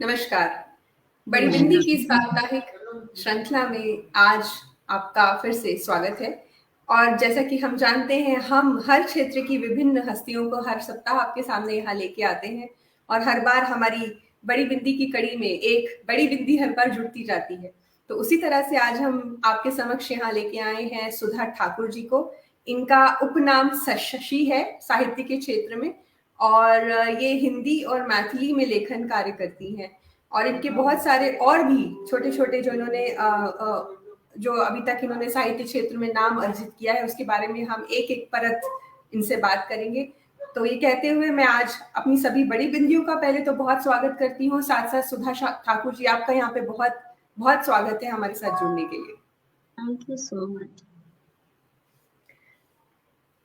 नमस्कार। बड़ी बिंदी की साप्ताहिक श्रृंखला में आज आपका फिर से स्वागत है। और जैसा कि हम जानते हैं, हम हर क्षेत्र की विभिन्न हस्तियों को हर सप्ताह आपके सामने यहाँ लेके आते हैं और हर बार हमारी बड़ी बिंदी की कड़ी में एक बड़ी बिंदी हर बार जुड़ती जाती है। तो उसी तरह से आज हम आपके समक्ष यहाँ लेके आए हैं सुधा ठाकुर जी को। इनका उपनाम शशि है साहित्य के क्षेत्र में, और ये हिंदी और मैथिली में लेखन कार्य करती हैं। और इनके बहुत सारे और भी छोटे छोटे जो इन्होंने जो अभी तक इन्होंने साहित्य क्षेत्र में नाम अर्जित किया है, उसके बारे में हम एक एक परत इनसे बात करेंगे। तो ये कहते हुए मैं आज अपनी सभी बड़ी बिंदियों का पहले तो बहुत स्वागत करती हूँ। साथ साथ सुधा ठाकुर जी, आपका यहाँ पे बहुत बहुत स्वागत है हमारे साथ जुड़ने के लिए। Thank you so much.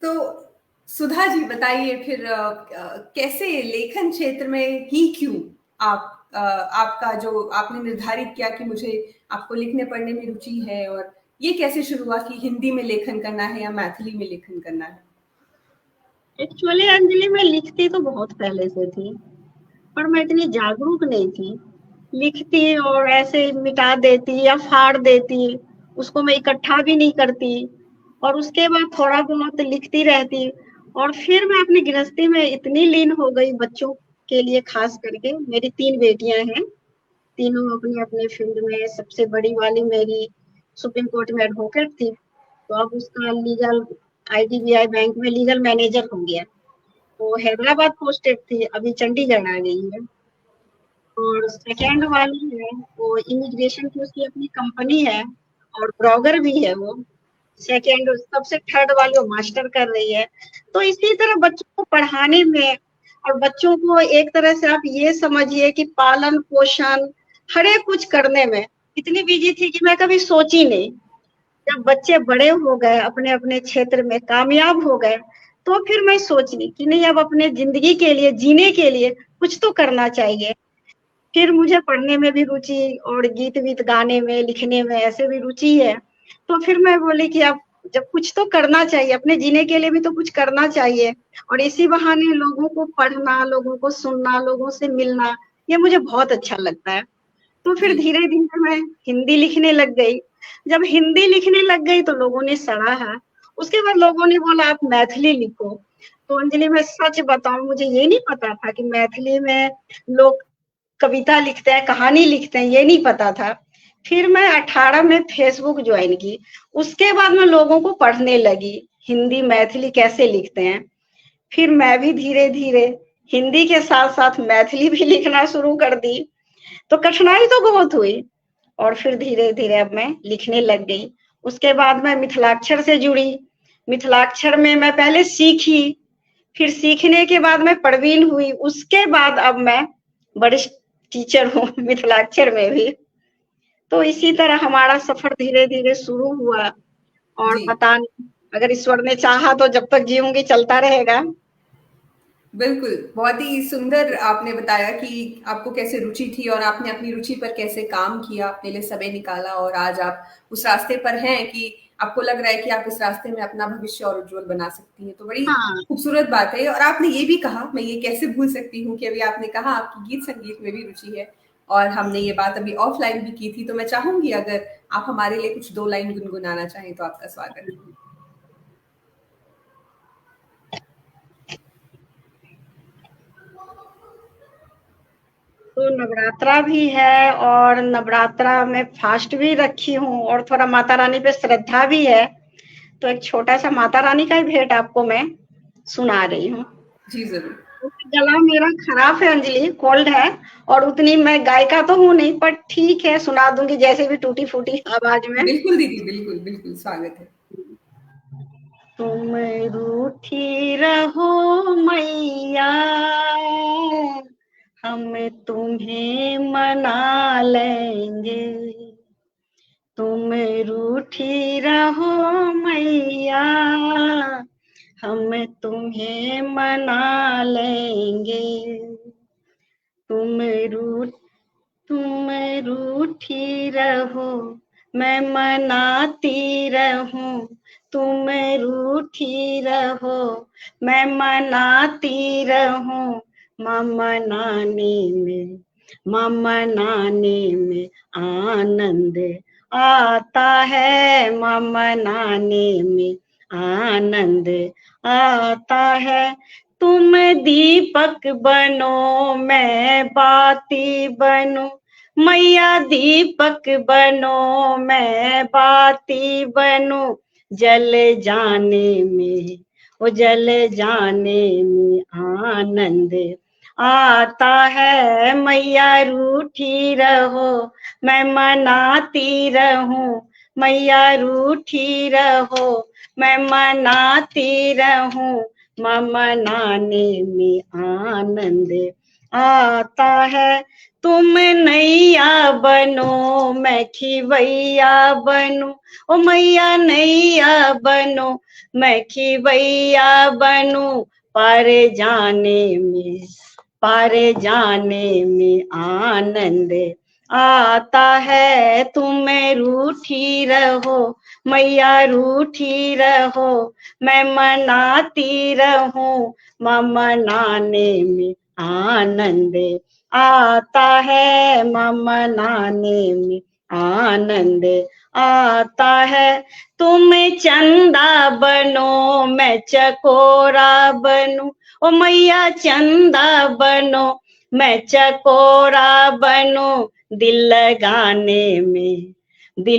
तो सुधा जी बताइए फिर कैसे लेखन क्षेत्र में ही क्यों आपका जो आपने निर्धारित किया कि मुझे आपको लिखने पढ़ने में रुचि है, और ये कैसे शुरू हुआ कि हिंदी में लेखन करना है या मैथिली में लेखन करना है? एक्चुअली अंजलि मैं लिखती तो बहुत पहले से थी, पर मैं इतनी जागरूक नहीं थी। लिखती और ऐसे मिटा देती या फाड़ देती, उसको मैं इकट्ठा भी नहीं करती और उसके बाद थोड़ा बहुत लिखती रहती। और फिर मैं अपनी गृहस्थी में इतनी लीन हो गई, बच्चों के लिए खास करके। मेरी 3 बेटियां हैं, तीनों अपने अपने फील्ड में। सबसे बड़ी वाली मेरी सुप्रीम कोर्ट में एडवोकेट थी, तो अब उसका लीगल IDBI बैंक में लीगल मैनेजर हो गया। वो हैदराबाद पोस्टेड थी, अभी चंडीगढ़ आ गई है। और सेकंड वाली है, वो इमिग्रेशन की उसकी अपनी कंपनी है और ब्लॉगर भी है वो। सेकंड, सबसे थर्ड वाली वो मास्टर कर रही है। तो इसी तरह बच्चों को पढ़ाने में और बच्चों को एक तरह से आप ये समझिए कि पालन पोषण हर एक कुछ करने में इतनी बिजी थी कि मैं कभी सोची नहीं। जब बच्चे बड़े हो गए, अपने अपने क्षेत्र में कामयाब हो गए, तो फिर मैं सोची कि नहीं, अब अपने जिंदगी के लिए, जीने के लिए कुछ तो करना चाहिए। फिर मुझे पढ़ने में भी रुचि और गीत वीत गाने में, लिखने में ऐसे भी रुचि है। तो फिर मैं बोली कि अब जब कुछ तो करना चाहिए, अपने जीने के लिए भी तो कुछ करना चाहिए। और इसी बहाने लोगों को पढ़ना, लोगों को सुनना, लोगों से मिलना, ये मुझे बहुत अच्छा लगता है। तो फिर धीरे धीरे मैं हिंदी लिखने लग गई। जब हिंदी लिखने लग गई तो लोगों ने सराहा। उसके बाद लोगों ने बोला आप मैथिली लिखो। तो अंजलि, मैं सच बताऊं, मुझे ये नहीं पता था कि मैथिली में लोग कविता लिखते हैं, कहानी लिखते हैं, ये नहीं पता था। फिर मैं 18 में फेसबुक ज्वाइन की। उसके बाद मैं लोगों को पढ़ने लगी हिंदी मैथिली कैसे लिखते हैं। फिर मैं भी धीरे धीरे हिंदी के साथ साथ मैथिली भी लिखना शुरू कर दी। तो कठिनाई तो बहुत हुई, और फिर धीरे धीरे अब मैं लिखने लग गई। उसके बाद मैं मिथिलाक्षर से जुड़ी। मिथिलाक्षर में मैं पहले सीखी, फिर सीखने के बाद मैं प्रवीण हुई। उसके बाद अब मैं वरिष्ठ टीचर हूँ मिथिलाक्षर में भी। तो इसी तरह हमारा सफर धीरे धीरे शुरू हुआ, और जी पता नहीं, अगर ईश्वर ने चाहा तो जब तक जीऊंगी चलता रहेगा। बिल्कुल, बहुत ही सुंदर आपने बताया कि आपको कैसे रुचि थी और आपने अपनी रुचि पर कैसे काम किया, अपने लिए समय निकाला, और आज आप उस रास्ते पर हैं कि आपको लग रहा है कि आप इस रास्ते में अपना भविष्य और उज्जवल बना सकती हैं। तो बड़ी हाँ, खूबसूरत बात है। और आपने ये भी कहा, मैं ये कैसे भूल सकती हूँ कि अभी आपने कहा आपकी गीत संगीत में भी रुचि है, और हमने ये बात अभी ऑफलाइन भी की थी। तो मैं चाहूंगी अगर आप हमारे लिए कुछ 2 लाइन गुनगुनाना चाहें तो आपका स्वागत है। तो नवरात्रा भी है और नवरात्रा में फास्ट भी रखी हूँ, और थोड़ा माता रानी पे श्रद्धा भी है। तो एक छोटा सा माता रानी का ही भेंट आपको मैं सुना रही हूँ। जी जरूर। गला मेरा खराब है अंजलि, कोल्ड है, और उतनी मैं गायिका तो हूँ नहीं, पर ठीक है, सुना दूंगी जैसे भी टूटी फूटी आवाज में। बिल्कुल दीदी, बिल्कुल बिल्कुल स्वागत है। तुम रूठी रहो मैया, हम तुम्हें मना लेंगे। तुम रूठी रहो मैया, हम तुम्हें मना लेंगे। तुम रूठ तुम रूठी रहो, मैं मनाती रहूं। तुम रूठी रहो, मैं मनाती रहूं। माँ मनाने में मनाने में आनंद आता है, मनाने में आनंद आता है। तुम दीपक बनो मैं बाती बनूं, मैया दीपक बनो मैं बाती बनूं, जल जाने में वो जल जाने में आनंद आता है। मैया रूठी रहो मैं मनाती रहूं, मैया रूठी रहो मैं मनाती रहूं, मनाने में आनंद आता है। तुम नैया बनो मैं खिवैया बनूं, ओ मैया नैया बनो मैं खिवैया बनूं, पार जाने में आनंद आता है। तुम रूठी रहो मैया रूठी रहो मैं मनाती रहूं, मनाने में आनंद आता है, मनाने में आनंद आता है। तुम चंदा बनो मैं चकोरा बनूं, ओ मैया चंदा बनो मैं चकोरा बनूं, दिल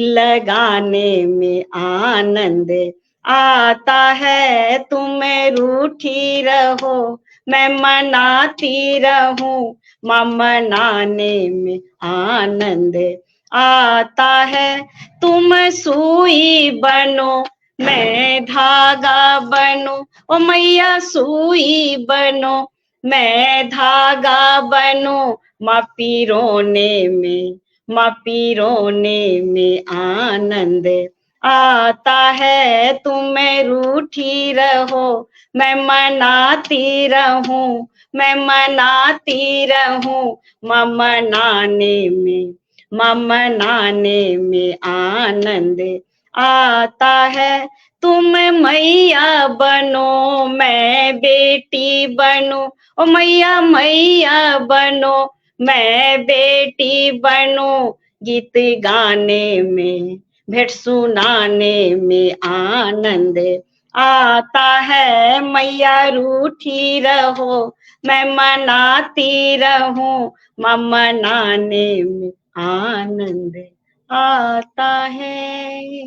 लगाने में आनंद आता है। तुम रूठी रहो मैं मनाती रहूं, मनाने में आनंद आता है। तुम सुई बनो मैं धागा बनूं, ओ मैया सुई बनो मैं धागा बनूं, माँ पिरोने में आनंद आता है। तुम रूठी रहो मैं मनाती रहूं, मैं मनाती रहूं, मनाने में आनंद आता है। तुम मैया बनो मैं बेटी बनूं, ओ मैया बनो मैं बेटी बनूं, गीत गाने में भेंट सुनाने में आनंद आता है। मैया रूठी रहो मैं मनाती रहूं, मनाने में आनंद आता है।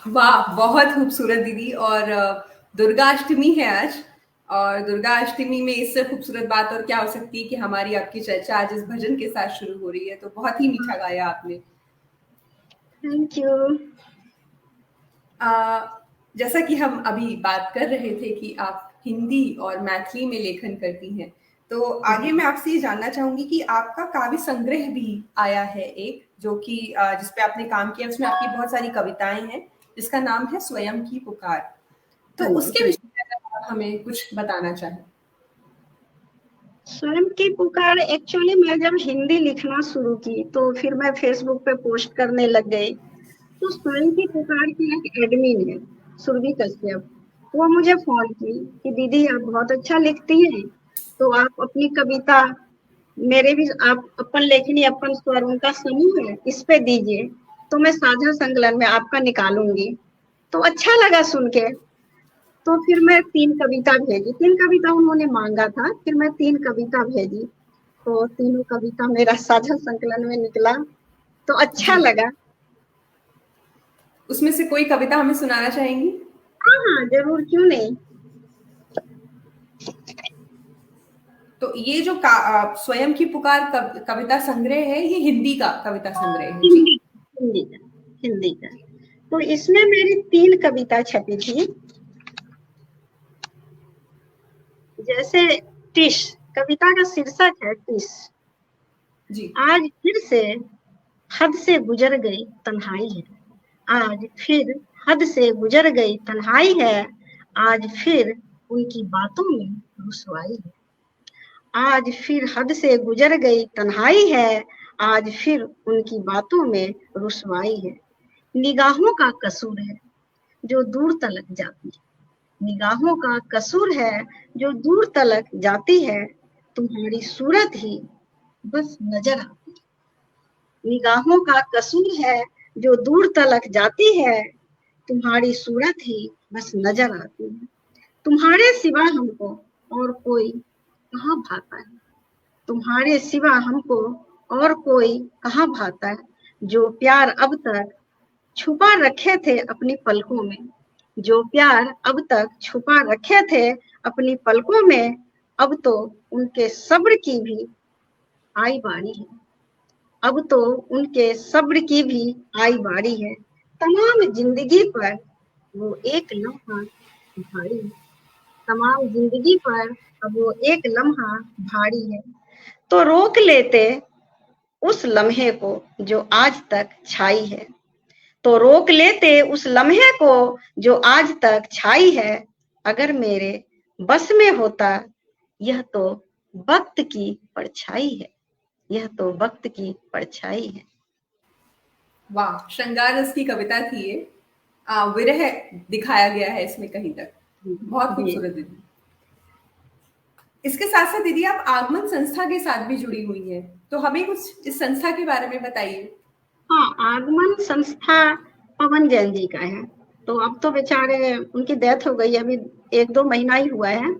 वाह, बहुत खूबसूरत दीदी। और दुर्गा अष्टमी है आज, और दुर्गा अष्टमी में इससे खूबसूरत बात और क्या हो सकती है कि हमारी आपकी चर्चा आज इस भजन के साथ शुरू हो रही है, तो बहुत ही मीठा गाया आपने। Thank you. जैसा कि हम अभी बात कर रहे थे कि आप हिंदी और मैथिली में लेखन करती हैं, तो आगे मैं आपसे ये जानना चाहूंगी कि आपका काव्य संग्रह भी आया है एक, जो कि जिसपे आपने काम किया, उसमें आपकी बहुत सारी कविताएं हैं, जिसका नाम है स्वयं की पुकार। तो उसके विषय में अगर आप हमें कुछ बताना चाहें। स्वयं की पुकार एक्चुअली मैं जब हिंदी लिखना शुरू की तो फिर मैं फेसबुक पे पोस्ट करने लग गई। तो स्वयं की पुकार की एक एडमिन है सुरभि कश्यप, वो मुझे फोन की कि दीदी आप बहुत अच्छा लिखती हैं, तो आप अपनी कविता मेरे भी आप अपन लेखनी अपन स्वर उनका समूह है इस पे दीजिए, तो मैं साझा संकलन में आपका निकालूंगी। तो अच्छा लगा सुन के, तो फिर मैं 3 कविता भेजी, 3 कविता उन्होंने मांगा था, फिर मैं 3 कविता भेजी, तो तीनों कविता मेरा साझा संकलन में निकला, तो अच्छा लगा। उसमें से कोई कविता हमें सुनाना चाहेंगी? हाँ, जरूर, क्यों नहीं। तो ये जो स्वयं की पुकार कविता संग्रह है, ये हिंदी का कविता संग्रह है जी? हिंदी का। तो इसमें मेरी 3 कविता छपी थी। जैसे टिश, कविता का शीर्षक है टिश। जी। आज फिर से हद से गुजर गई तन्हाई है, आज फिर हद से गुजर गई तन्हाई है, आज फिर उनकी बातों में रुसवाई है। आज फिर हद से गुजर गई तन्हाई है, आज फिर उनकी बातों में रुसवाई है। निगाहों का कसूर है जो दूर तलक जाती है, निगाहों का कसूर है जो दूर तलक जाती है, तुम्हारी सूरत ही बस नजर आती है। निगाहों का कसूर है जो दूर तलक जाती है, तुम्हारी सूरत ही बस नजर आती है। तुम्हारे सिवा हमको और कोई कहाँ भाता है, तुम्हारे सिवा हमको और कोई कहाँ भाता है। जो प्यार अब तक छुपा रखे थे अपनी पलकों में, जो प्यार अब तक छुपा रखे थे अपनी पलकों में, अब तो उनके सब्र की भी आई बारी है। अब तो उनके सब्र की भी आई बारी है। तमाम जिंदगी पर वो एक लम्हा भारी है, तमाम जिंदगी पर अब वो एक लम्हा भारी है। तो रोक लेते उस लम्हे को जो आज तक छाई है, तो रोक लेते उस लम्हे को जो आज तक छाई है। अगर मेरे बस में होता, यह तो वक्त की परछाई है, यह तो वक्त की परछाई है। वाह, श्रृंगार रस की कविता थी ये। विरह दिखाया गया है इसमें कहीं तक, बहुत खूबसूरत दीदी। इसके साथ साथ दीदी आप आगमन संस्था के साथ भी जुड़ी हुई हैं, तो हमें कुछ इस संस्था के बारे में बताइए। हाँ, आगमन संस्था पवन जैन जी का है। तो अब तो बेचारे उनकी डेथ हो गई, अभी 1-2 महीना ही हुआ है।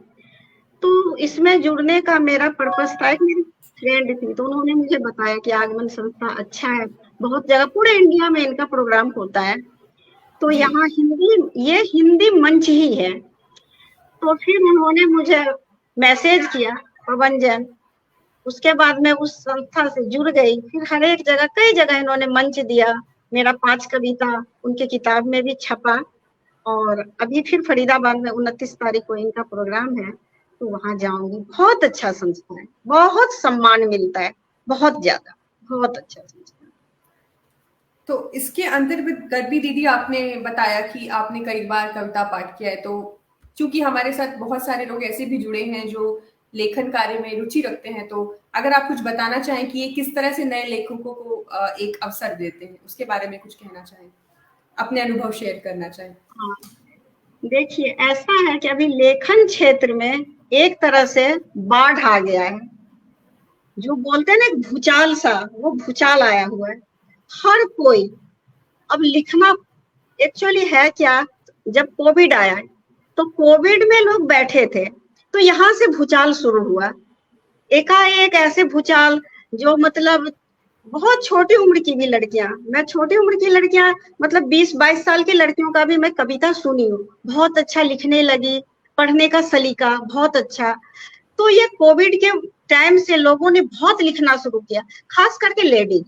तो इसमें जुड़ने का मेरा पर्पस था, एक मेरी फ्रेंड थी तो उन्होंने मुझे बताया कि आगमन संस्था अच्छा है, बहुत जगह पूरे इंडिया में इनका प्रोग्राम होता है। तो यहाँ ये हिंदी मंच ही है। तो फिर उन्होंने मुझे मैसेज किया, पवन जैन। उसके बाद मैं उस संस्था से जुड़ गई। फिर हर एक जगह, कई जगह इन्होंने मंच दिया। मेरा 5 कविता उनके किताब में भी छपा। और अभी फिर फरीदाबाद में 29 तारीख को इनका प्रोग्राम है, तो वहां जाऊंगी। बहुत अच्छा संस्था है, बहुत सम्मान मिलता है, बहुत ज्यादा, बहुत अच्छा संस्था है। तो इसके अंतर्गत भी दीदी आपने बताया कि आपने कई बार कविता पाठ किया है, तो चूंकि हमारे साथ बहुत सारे लोग ऐसे भी जुड़े हैं जो लेखन कार्य में रुचि रखते हैं, तो अगर आप कुछ बताना चाहें कि ये किस तरह से नए लेखकों को एक अवसर देते हैं, उसके बारे में कुछ कहना चाहें, अपने अनुभव शेयर करना चाहें। हाँ, देखिए ऐसा है कि अभी लेखन क्षेत्र में एक तरह से बाढ़ आ गया है। जो बोलते हैं ना भूचाल सा, वो भूचाल आया हुआ है। हर कोई अब लिखना, एक्चुअली है क्या, जब कोविड आया तो कोविड में लोग बैठे थे, तो यहाँ से भूचाल शुरू हुआ। एकाएक ऐसे भूचाल जो मतलब बहुत छोटी उम्र की भी लड़कियां, मैं छोटी उम्र की लड़कियां मतलब 20-22 साल की लड़कियों का भी मैं कविता सुनी हूँ, बहुत अच्छा लिखने लगी, पढ़ने का सलीका बहुत अच्छा। तो ये कोविड के टाइम से लोगों ने बहुत लिखना शुरू किया, खास करके लेडीज,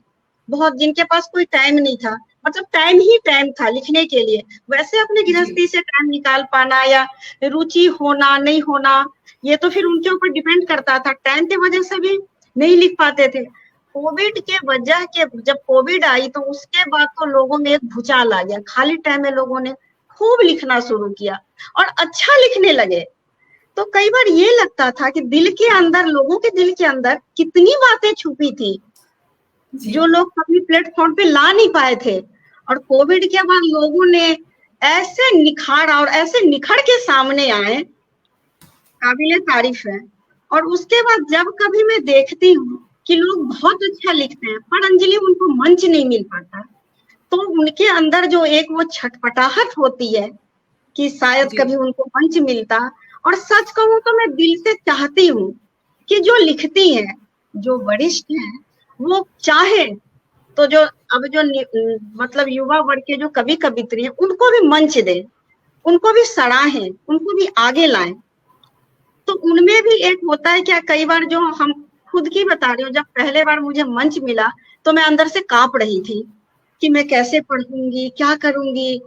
बहुत जिनके पास कोई टाइम नहीं था, मतलब टाइम ही टाइम था लिखने के लिए। वैसे अपने गृहस्थी से टाइम निकाल पाना या रुचि होना नहीं होना, ये तो फिर उनके ऊपर डिपेंड करता था। टाइम की वजह से भी नहीं लिख पाते थे। कोविड के वजह के जब कोविड आई तो उसके बाद तो लोगों में एक भूचाल आ गया। खाली टाइम में लोगों ने खूब लिखना शुरू किया और अच्छा लिखने लगे। तो कई बार ये लगता था कि दिल के अंदर, लोगों के दिल के अंदर कितनी बातें छुपी थी जो लोग कभी प्लेटफॉर्म पे ला नहीं पाए थे। और कोविड के बाद लोगों ने ऐसे निखारा और ऐसे निखर के सामने आए, काबिले तारीफ है। और उसके बाद जब कभी मैं देखती हूँ कि लोग बहुत अच्छा लिखते हैं पर अंजलि उनको मंच नहीं मिल पाता, तो उनके अंदर जो एक वो छटपटाहट होती है कि शायद कभी उनको मंच मिलता। और सच कहूं तो मैं दिल से चाहती हूँ कि जो लिखती हैं, जो वरिष्ठ हैं, वो चाहे तो जो अब जो मतलब युवा वर्ग के जो कवि कवित्री हैं, उनको भी मंच दें, उनको भी सराहें, उनको भी आगे लाएं। तो उनमें भी एक होता है क्या, कई बार जो हम खुद की बता रही हूँ, जब पहले बार मुझे मंच मिला तो मैं अंदर से कांप रही थी कि मैं कैसे पढ़ूंगी, क्या करूंगी,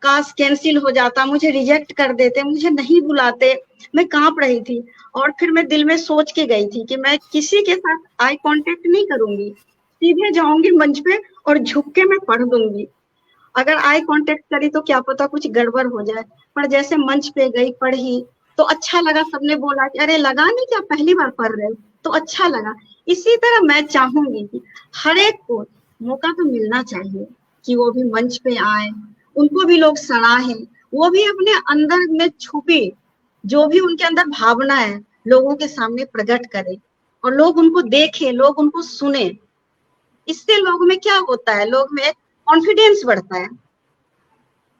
काश कैंसिल हो जाता, मुझे रिजेक्ट कर देते, मुझे नहीं बुलाते, मैं कांप रही थी। और फिर मैं दिल में सोच के गई थी कि मैं किसी के साथ आई कांटेक्ट नहीं करूंगी, सीधे जाऊंगी मंच पे और झुक के मैं पढ़ दूंगी। अगर आई कांटेक्ट करी तो क्या पता कुछ गड़बड़ हो जाए। पर जैसे मंच पे गई, पढ़ी तो अच्छा लगा, सबने बोला कि अरे लगा नहीं क्या पहली बार पढ़ रहे हो, तो अच्छा लगा। इसी तरह मैं चाहूंगी कि हर एक को मौका तो मिलना चाहिए कि वो भी मंच पे आए, उनको भी लोग सराहें, वो भी अपने अंदर में छुपी जो भी उनके अंदर भावना है लोगों के सामने प्रकट करे। और लोग उनको देखें, लोग उनको सुने। इससे लोग में क्या होता है, लोग में कॉन्फिडेंस बढ़ता है।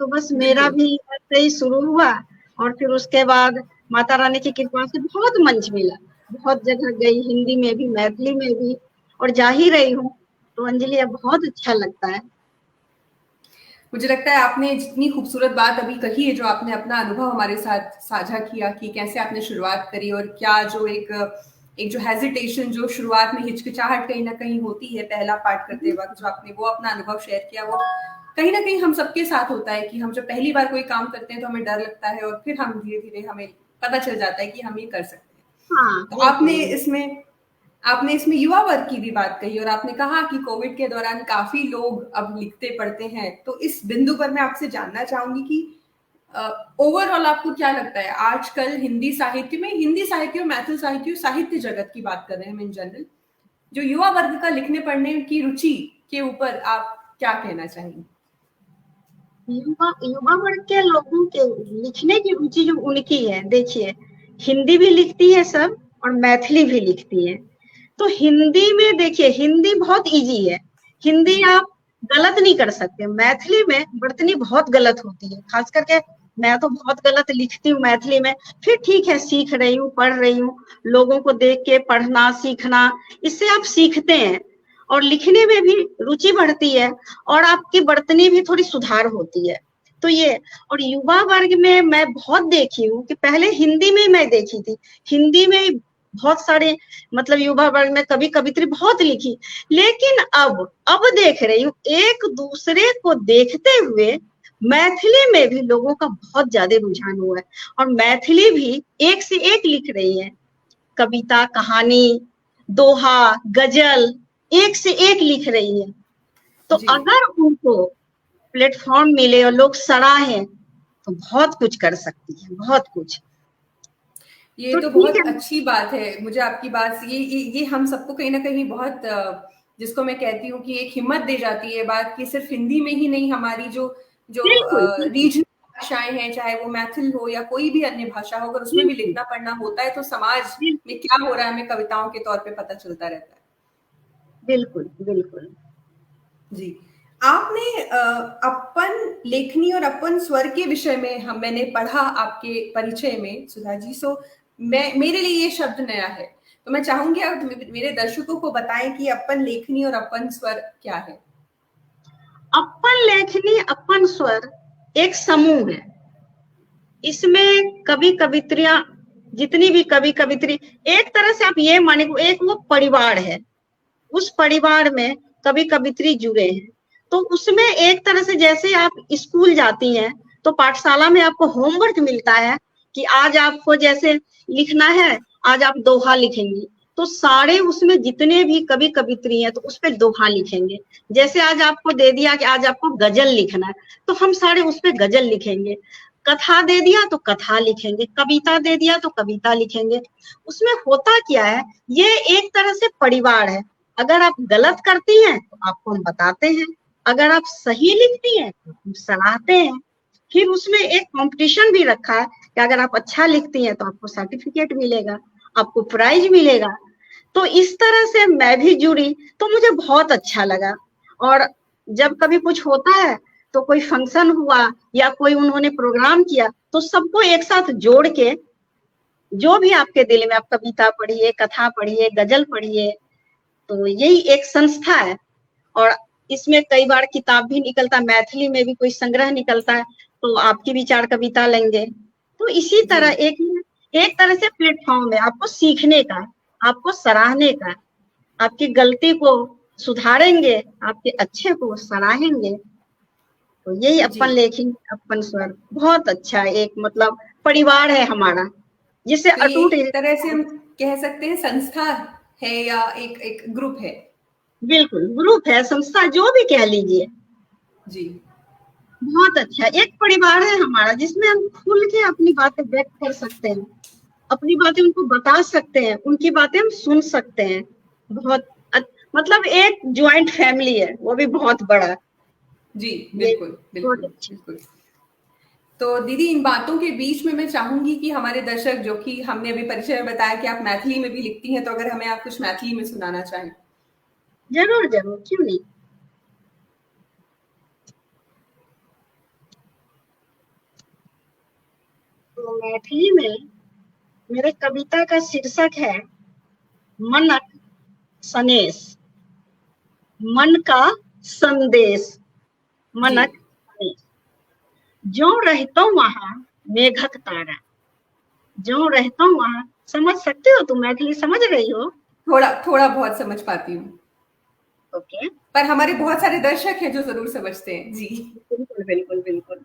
तो बस मेरा बिल्कुल। भी ऐसे ही शुरू हुआ, और फिर उसके बाद माता रानी की कृपा से बहुत मंच मिला, बहुत जगह गई, हिंदी में भी, मैथिली में भी, और जा ही रही हूँ। तो अंजलि अब बहुत अच्छा लगता है। मुझे लगता है आपने जितनी खूबसूरत बात अभी कही है, जो आपने अपना अनुभव हमारे साथ साझा किया कि कैसे आपने शुरुआत करी, और क्या जो एक जो हेजिटेशन, जो शुरुआत में हिचकिचाहट कहीं ना कहीं होती है पहला पार्ट करते वक्त, जो आपने वो अपना अनुभव शेयर किया, वो कहीं ना कहीं हम सबके साथ होता है कि हम जब पहली बार कोई काम करते हैं तो हमें डर लगता है, और फिर हम धीरे धीरे हमें पता चल जाता है कि हम ये कर सकते हाँ, हैं। तो बिल्कुल। आपने इसमें युवा वर्ग की भी बात कही, और आपने कहा कि कोविड के दौरान काफी लोग अब लिखते पढ़ते हैं। तो इस बिंदु पर मैं आपसे जानना चाहूंगी कि ओवरऑल आपको क्या लगता है, आजकल हिंदी साहित्य और मैथिली साहित्य, साहित्य जगत की बात कर रहे हैं हम इन जनरल, जो युवा वर्ग का लिखने पढ़ने की रुचि के ऊपर आप क्या कहना चाहेंगे? युवा युवा वर्ग के लोगों के लिखने की रुचि जो उनकी है, देखिए, हिंदी भी लिखती है सब, और मैथिली भी लिखती है। तो हिंदी में देखिए, हिंदी बहुत इजी है, हिंदी जी। आप गलत नहीं कर सकते। मैथिली में वर्तनी बहुत गलत होती है, खास करके मैं तो बहुत गलत लिखती हूँ मैथिली में। फिर ठीक है, सीख रही हूँ, पढ़ रही हूँ, लोगों को देख के पढ़ना सीखना, इससे आप सीखते हैं, और लिखने में भी रुचि बढ़ती है, और आपकी वर्तनी भी थोड़ी सुधार होती है। तो ये, और युवा वर्ग में मैं बहुत देखी हूँ कि पहले हिंदी में मैं देखी थी, हिंदी में बहुत सारे, मतलब युवा वर्ग में कभी कवित्री बहुत लिखी, लेकिन अब देख रही हूँ एक दूसरे को देखते हुए मैथिली में भी लोगों का बहुत ज्यादा रुझान हुआ है, और मैथिली भी एक से एक लिख रही है, कविता, कहानी, दोहा, गजल, एक से एक लिख रही है। तो जी, अगर उनको प्लेटफॉर्म मिले और लोग सराहें, तो बहुत कुछ कर सकती है, बहुत कुछ। ये तो तो ठीक बहुत है। अच्छी बात है। मुझे आपकी बात ये हम सबको कहीं ना कहीं बहुत जिसको मैं कहती हूँ कि एक हिम्मत दे जाती है बात, कि सिर्फ हिंदी में ही नहीं, हमारी जो जो बिल्कुल, बिल्कुल, रीजनल भाषाएं हैं, चाहे वो मैथिल हो या कोई भी अन्य भाषा हो, अगर उसमें भी बिल्कुल, लिखना पढ़ना होता है तो समाज में बिल्कुल, क्या हो रहा है हमें कविताओं के तौर पे पता चलता रहता है। बिल्कुल, बिल्कुल। जी। आपने अपन लेखनी और अपन स्वर के विषय में मैंने पढ़ा आपके परिचय में सुधा जी, सो मेरे लिए ये शब्द नया है, तो मैं चाहूंगी आप मेरे दर्शकों को बताएं कि अपन लेखनी और अपन स्वर क्या है। अपन लेखनी, अपन स्वर एक समूह है। इसमें कवि कवित्रियां, जितनी भी कवि कवित्री, एक तरह से आप ये माने, एक वो परिवार है, उस परिवार में कवि कवित्री जुड़े हैं। तो उसमें एक तरह से, जैसे आप स्कूल जाती हैं तो पाठशाला में आपको होमवर्क मिलता है कि आज आपको जैसे लिखना है, आज आप दोहा लिखेंगी, तो सारे उसमें जितने भी कवि कवित्री हैं तो उस पर दोहा लिखेंगे। जैसे आज आपको दे दिया कि आज आपको गजल लिखना है, तो हम सारे उस पर गजल लिखेंगे। कथा दे दिया तो कथा लिखेंगे, कविता दे दिया तो कविता लिखेंगे। उसमें होता क्या है, ये एक तरह से परिवार है। अगर आप गलत करती हैं तो आपको हम बताते हैं, अगर आप सही लिखती हैं तो हम सलाहते हैं। फिर उसमें एक कंपटीशन भी रखा है कि अगर आप अच्छा लिखती हैं तो आपको सर्टिफिकेट मिलेगा, आपको प्राइज मिलेगा। तो इस तरह से मैं भी जुड़ी, तो मुझे बहुत अच्छा लगा। और जब कभी कुछ होता है, तो कोई फंक्शन हुआ या कोई उन्होंने प्रोग्राम किया, तो सबको एक साथ जोड़ के, जो भी आपके दिल में, आप कविता पढ़िए, कथा पढ़िए, गजल पढ़िए, तो यही एक संस्था है। और इसमें कई बार किताब भी निकलता है, मैथिली में भी कोई संग्रह निकलता है, तो आपकी भी 4 कविता लेंगे। तो इसी जी। तरह एक तरह से प्लेटफॉर्म है आपको सीखने का, आपको सराहने का, आपकी गलती को सुधारेंगे, आपके अच्छे को सराहेंगे। तो यही जी। अपन लेखनी, अपन स्वर बहुत अच्छा है, एक मतलब परिवार है हमारा, जिसे तो ये अटूट। एक तरह से हम कह सकते हैं संस्था है, या एक ग्रुप है। बिल्कुल, ग्रुप है, संस्था, जो भी कह लीजिए। जी। बहुत अच्छा, एक परिवार है हमारा, जिसमें हम खुल के अपनी बातें व्यक्त कर सकते हैं, अपनी बातें उनको बता सकते हैं, उनकी बातें हम सुन सकते हैं। बहुत मतलब एक ज्वाइंट फैमिली है, वो भी बहुत बड़ा। जी, ये बिल्कुल, बहुत बिल्कुल, अच्छा। बिल्कुल। तो दीदी, इन बातों के बीच में मैं चाहूंगी कि हमारे दर्शक, जो कि हमने अभी परिचय में बताया कि आप मैथिली में भी लिखती हैं, तो अगर हमें आप कुछ मैथिली में सुनाना चाहें। जरूर जरूर, क्यों नहीं। तो मैथिली में मेरे कविता का शीर्षक है मनक सनेश, मन का संदेश, मनक सनेश। जो रहता वहां मेघक तारा, जो रहता वहां, समझ सकते हो तुम? मैथिली समझ रही हो? थोड़ा थोड़ा बहुत समझ पाती हूँ। ओके, पर हमारे बहुत सारे दर्शक हैं जो जरूर समझते हैं जी। बिल्कुल बिल्कुल बिल्कुल।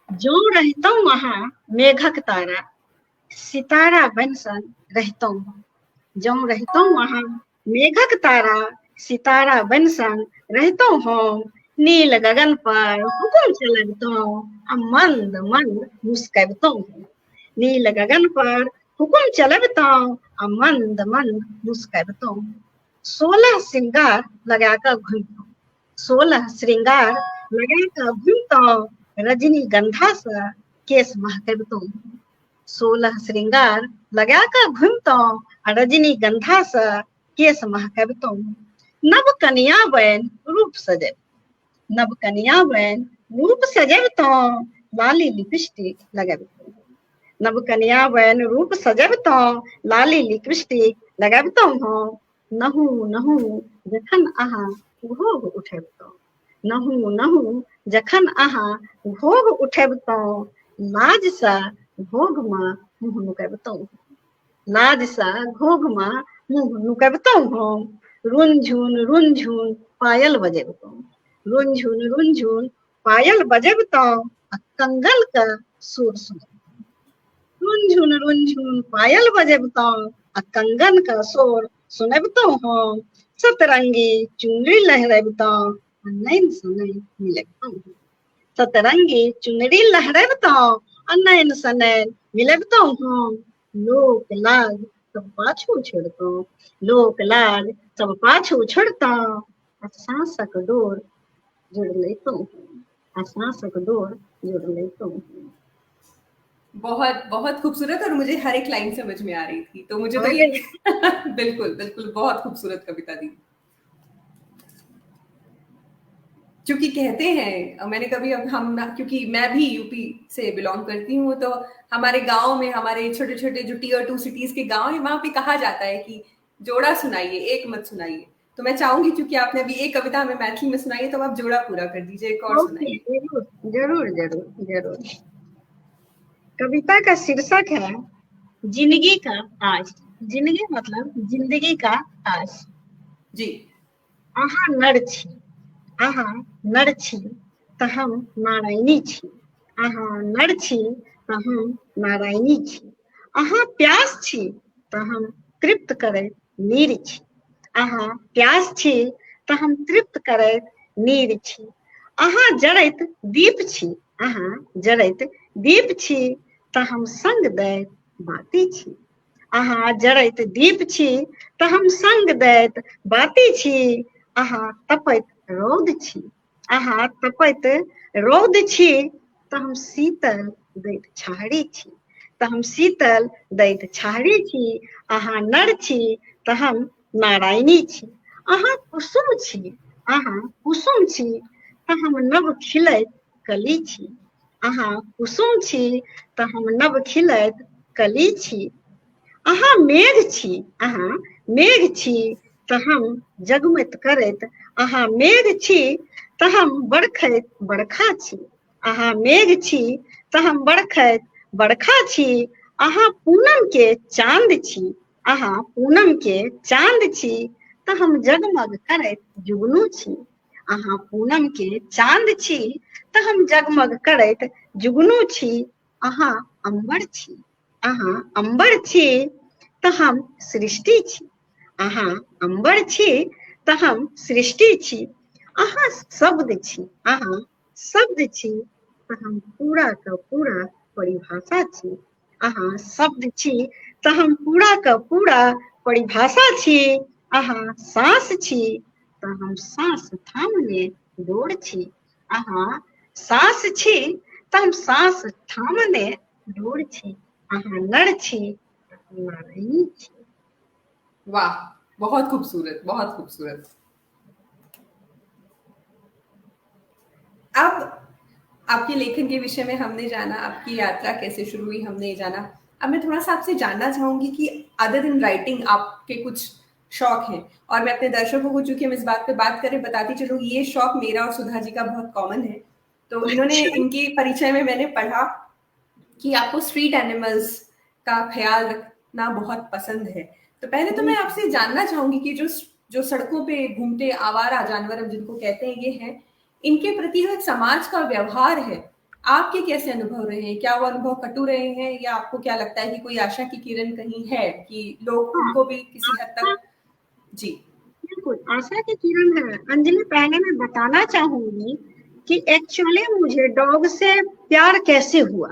जो रहता वहां मेघक तारा, सितारा बन सन रहता हूँ। जो रहता वहां मेघक तारा, सितारा बन सन रहता हूँ। नील गगन पर हुकुम चलता हूँ, मंद मंद मुस्कता हूँ। नील गगन पर हुकुम चलता हूँ, मंद मंद मुस्कता हूँ। 16 श्रृंगार लगाकर घूमता हूँ, 16 श्रृंगार लगाकर घूमता हूँ। रजनीगंधा सा केस महकता हूँ, 16 श्रृंगार लगाकर घूमता हूँ, रजनीगंधा सा केस महकता हूँ। नव कन्या बन रूप सजे, नव कन्या बन रूप सजबता हूँ, लाली लिपस्टिक लगबता हूँ। नव कन्या बन रूप सजबता हूँ, लाली लिपस्टिक लगबता हूँ। नहु नहु जखन अहाँ भोग उठबता हूँ, नहु नहु जखन अहाँ भोग उठबता हूँ। लाज सा भोग में मुँह नुकबता हूँ, लाज सा घोघ में मुँह नुकबता हूँ। रुन झुन पायल बजबता हूँ, रुन झुन पायल बजबता हूँ। कंगन का सुर सुनबता हूँ, रुन झुन पायल बजबता हूँ, कंगन का शोर सुनबता हूँ। सतरंगी चुनरी लहराबता हूँ, नैन से नैन मिलबता हूँ। सतरंगी चुनरी लहराबता हूँ, नैन से नैन मिलबता हूँ। लोक लाज सब पाछू छोड़ता हूँ, लोक लाज सब पाछू छोड़ता हूँ। सांसक डोर जुड़ लेता हूँ, सांसक डोर जुड़ लेता हूँ। बहुत बहुत खूबसूरत, और मुझे हर एक लाइन समझ में आ रही थी, तो मुझे तो ये बिल्कुल बिल्कुल बहुत खूबसूरत कविता दी। क्योंकि कहते हैं, मैंने कभी, अब हम, क्योंकि मैं भी यूपी से बिलोंग करती हूँ, तो हमारे गांव में, हमारे छोटे छोटे जो टीयर 2 सिटीज के गांव है, वहां पे कहा जाता है कि जोड़ा सुनाइए, एक मत सुनाइए। तो मैं चाहूंगी, क्योंकि आपने अभी एक कविता हमें मैथिली में सुनाई है, तो आप जोड़ा पूरा कर दीजिए, एक और ओके, सुनाइए। जरूर जरूर जरूर जरूर। कविता का शीर्षक है जिंदगी का आस। जिंदगी मतलब जिंदगी का आस। जी। अहाँ नर छी, अहाँ नर छी तऽ हम नारायणी छी, अहाँ नर छी तऽ हम नारायणी छी। अहाँ प्यास छी तऽ हम तृप्त करैत नीर छी, अहाँ प्यास छी तऽ हम तृप्त करैत नीर छी। अहाँ जरैत दीप छी, अहाँ जरैत दीप छी तऽ हम संग दैत बाती छी, अहाँ जरैत दीप छी तऽ हम संग दैत बाती छी। अहाँ तपैत रौद छी, अहाँ तपैत रौद छी तऽ हम शीतल दैत छाहरी छी, तऽ हम शीतल दैत छाहरी छी। अहाँ नर छी तऽ हम नारायणी छी, अहाँ कुसुम छी, अहाँ कुसुम छी तऽ हम नव खिलैत कली छी, अहाँ कुसुम छी तऽ हम नव खिलैत कली छी। अहाँ मेघ छी, अहाँ मेघ छी तऽ हम जगमैत करैत, अहाँ मेघ छी तऽ हम बरखैत बरखा छी, अहाँ मेघ छी तऽ हम बरखैत बरखा छी। अहाँ पूनम के चांद छी, अहाँ पूनम के चांद छी तऽ हम जगमग करैत जुगनू छी, अहाँ पूनम के चांद छी तऽ हम जगमग करैत जुगनू छी। अहाँ अम्बर छी, अहाँ अम्बर छी तऽ हम सृष्टि छी, अहाँ अम्बर छी तऽ हम सृष्टि छी। अहाँ शब्द छी, अहाँ शब्द छी तऽ हम पूरा का पूरा परिभाषा छी, अहाँ शब्द छी तऽ हम पूरा का पूरा परिभाषा छी। अहाँ सांस छी तऽ हम सांस थामने डोर छी, अहाँ सांस छी तम सांस थामने दूर छी, नर छी, नारी छी। वाह, बहुत खूबसूरत, बहुत खूबसूरत। अब आपके लेखन के विषय में हमने जाना, आपकी यात्रा कैसे शुरू हुई हमने जाना। अब मैं थोड़ा सा आपसे जानना चाहूंगी कि अदर देन राइटिंग आपके कुछ शौक हैं, और मैं अपने दर्शकों को, चूंकि हम इस बात पे बात करें, बताती चलूँ ये शौक मेरा और सुधा जी का बहुत कॉमन है। तो इन्होंने, अच्छा। इनके परिचय में मैंने पढ़ा कि आपको स्ट्रीट एनिमल्स का ख्याल रखना बहुत पसंद है। तो पहले तो मैं आपसे जानना चाहूंगी कि जो जो सड़कों पे घूमते आवारा जानवर हम जिनको कहते हैं ये हैं, इनके प्रति जो एक समाज का व्यवहार है, आपके कैसे अनुभव रहे हैं? क्या वो अनुभव कटु रहे हैं, या आपको क्या लगता है कि कोई आशा की किरण कहीं है कि लोग हाँ, उनको भी किसी हद हाँ, तक? जी बिल्कुल आशा की किरण है। अंजलि, पहले मैं बताना चाहूंगी कि एक्चुअली मुझे डॉग से प्यार कैसे हुआ।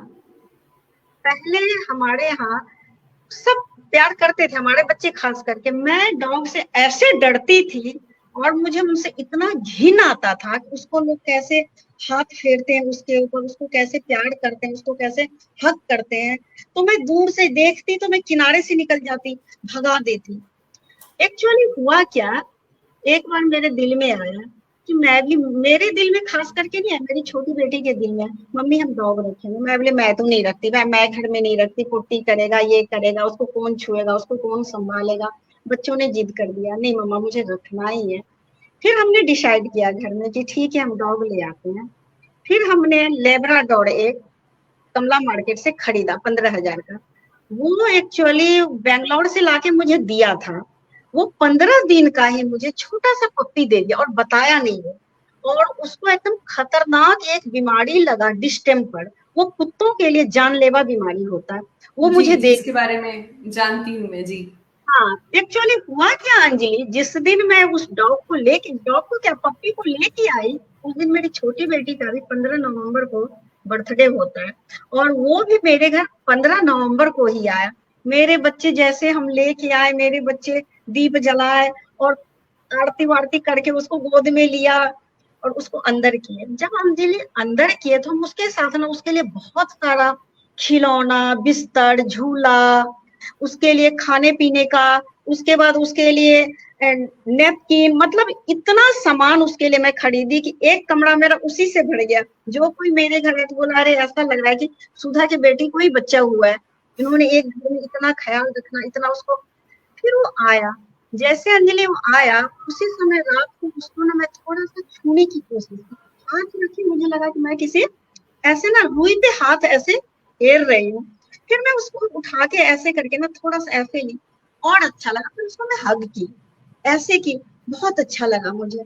पहले हमारे यहाँ सब प्यार करते थे, हमारे बच्चे खास करके। मैं डॉग से ऐसे डरती थी और मुझे उनसे इतना घिन आता था कि उसको लोग कैसे हाथ फेरते हैं उसके ऊपर, उसको कैसे प्यार करते हैं, उसको कैसे हक करते हैं। तो मैं दूर से देखती तो मैं किनारे से निकल जाती, भगा देती। एक्चुअली हुआ क्या, एक बार मेरे दिल में आया कि मैं भी, मेरे दिल में खास करके नहीं है, मेरी छोटी बेटी के दिल में, मम्मी हम डॉग रखेंगे। मैं बोले मैं तो नहीं रखती, मैं घर में नहीं रखती, पुट्टी करेगा, ये करेगा, उसको कौन छुएगा, उसको कौन संभालेगा। बच्चों ने जिद कर दिया, नहीं मम्मा मुझे रखना ही है। फिर हमने डिसाइड किया घर में कि ठीक है हम डॉग ले आते हैं। फिर हमने लेब्राडोर एक कमला मार्केट से खरीदा 15,000 का। वो एक्चुअली बेंगलोर से लाके मुझे दिया था। वो 15 दिन का ही मुझे छोटा सा पप्पी दे दिया और बताया नहीं है। और उसको एकदम खतरनाक एक बीमारी लगा, डिस्टेम्पर। वो कुत्तों के लिए जानलेवा बीमारी होता है। वो जी मुझे जी, दे, इसके बारे में जानती हूँ मैं जी। हाँ एक्चुअली हुआ क्या अंजलि, जिस दिन मैं उस डॉग को लेके, डॉग को क्या पप्पी को लेके आई, उस दिन मेरी छोटी बेटी का भी 15 नवंबर को बर्थडे होता है। और वो भी मेरे घर 15 नवंबर को ही आया। मेरे बच्चे जैसे हम लेके आए, मेरे बच्चे दीप जलाए और आरती वारती करके उसको गोद में लिया और उसको अंदर किए। जब अंजलि अंदर किए तो हम उसके साथ ना, उसके लिए बहुत सारा खिलौना, बिस्तर, झूला, उसके लिए खाने पीने का, उसके बाद उसके लिए नेपकिन, मतलब इतना सामान उसके लिए मैं खरीदी कि एक कमरा मेरा उसी से भर गया। जो कोई मेरे घर है तो बोला अरे ऐसा लग रहा है कि सुधा की बेटी को ही बच्चा हुआ है, इन्होंने एक घर में इतना ख्याल रखना, इतना उसको। फिर वो आया, जैसे अंजलि वो आया उसी समय रात को उसको ना मैं थोड़ा सा छूने की कोशिश की, हाथ रखी, मुझे लगा कि मैं किसी ऐसे ना रुई पे हाथ ऐसे फेर रही हूँ। फिर मैं उसको उठा के ऐसे करके ना थोड़ा सा ऐसे ली और अच्छा लगा। फिर उसको मैं हग की, ऐसे की, बहुत अच्छा लगा मुझे।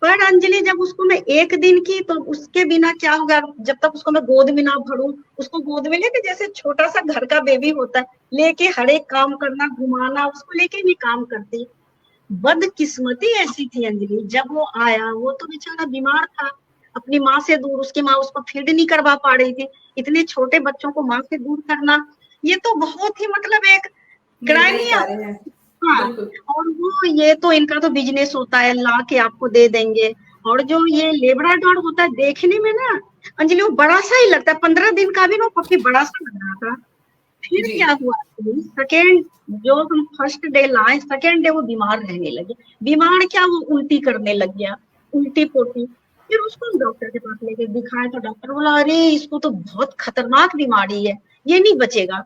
पर अंजलि जब उसको मैं एक दिन की, तो उसके बिना क्या होगा, जब तक उसको मैं गोद में ना भरूं, उसको गोद में लेके जैसे छोटा सा घर का बेबी होता है, लेके हर एक काम करना, घुमाना, उसको लेके भी काम करती। बदकिस्मती ऐसी थी अंजलि, जब वो आया वो तो बेचारा बीमार था, अपनी माँ से दूर, उसकी माँ उसको फीड नहीं करवा पा रही थी। इतने छोटे बच्चों को माँ से दूर करना, ये तो बहुत ही मतलब एक क्राइम निर्दयी ही। कार्य है। हाँ, बिल्कुल। और वो ये तो इनका तो बिजनेस होता है, ला के आपको दे देंगे। और जो ये लेब्राडोर होता है देखने में ना अंजलि वो बड़ा सा ही लगता है, 15 दिन का भी ना पप्पी बड़ा सा लग रहा था। फिर जी क्या हुआ, सेकेंड जो हम फर्स्ट डे लाए, सेकेंड डे वो बीमार रहने लगे। बीमार क्या, वो उल्टी करने लग गया, उल्टी पोटी। फिर उसको हम डॉक्टर के पास लेके दिखाए तो डॉक्टर बोला अरे इसको तो बहुत खतरनाक बीमारी है, ये नहीं बचेगा।